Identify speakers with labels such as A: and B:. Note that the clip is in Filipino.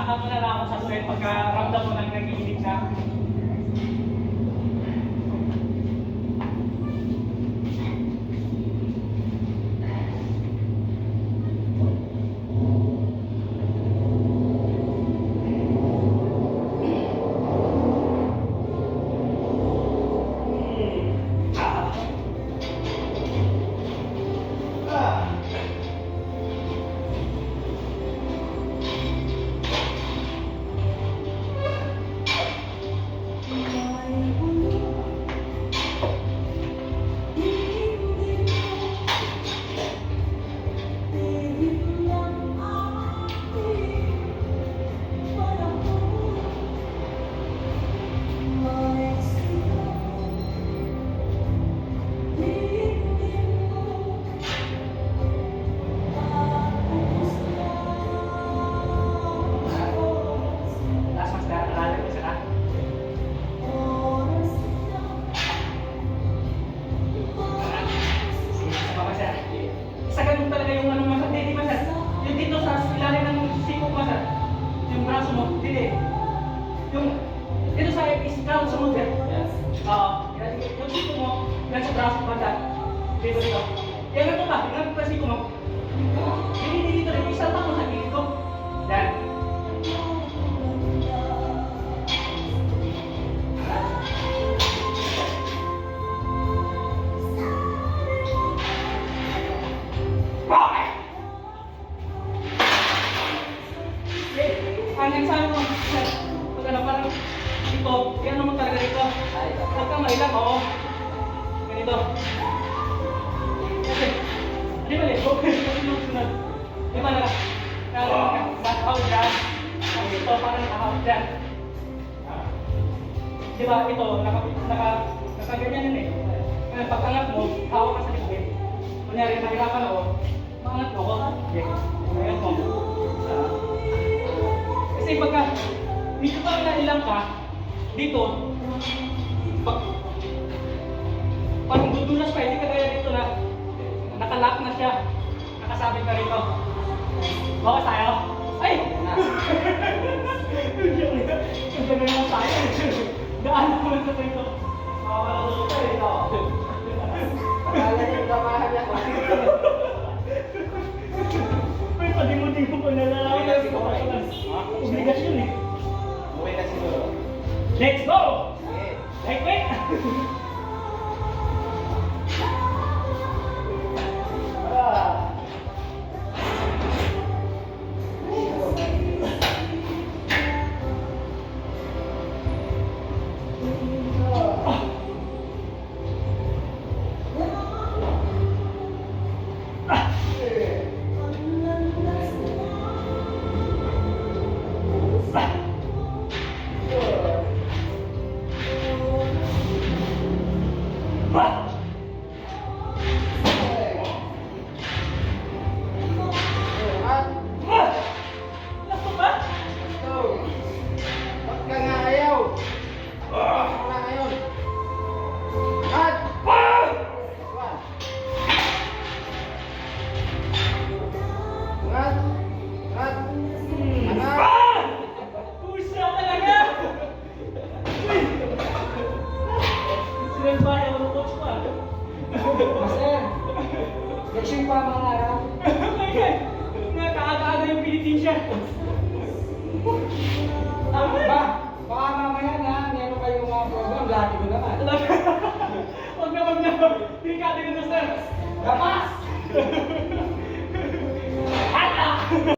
A: Saka mo na lang ako sa sweat pagka ramdam mo nang nagiinig na. Yung dito sa ikaw sa mundo. Yes. Yung dito mo, yan sa braso mo dyan. Dito. Yan ito ba? Yung kasi ko mo. Hindi dito rin. Isang tako sa gilid ko. Yan. Hanggang sa mo, pag ano parang ito, yan naman talaga dito. Huwag kang mailang, oo. Ganito. Kasi, di ba lito? Sunod. Di ba naka-out dyan? Ito, parang naka-out dyan. Di ba ito, naka-ganyan yun eh. Kaya pag angat mo, hawak ka sa likod. Kunyari, nahirapan ako, maangat mo ako. Okay. Maangat mo. Kasi pagka dito pa nailang ka, dito, parang dudulas pa, hindi ka kaya dito na nakalock na siya, nakasabit ka rito. Bawas tayo? Ay! Ang ganda naman tayo. Daan naman sa rito. Makakalagot tayo rito. Akala niyo gamahan niya. Ay, padimo-dimo ko na lang. Obligasyon eh.
B: Uwi na siguro.
A: Let's go!
B: Okay.
A: Wait!
C: Master, leksyon pa mga araw.
A: Nakaaga-aga yung Philippines siya.
C: Baka mamaya na, meron kayong mga program, lagi ko naman.
A: Wag na. Delikado yun, Master.
C: Dapat!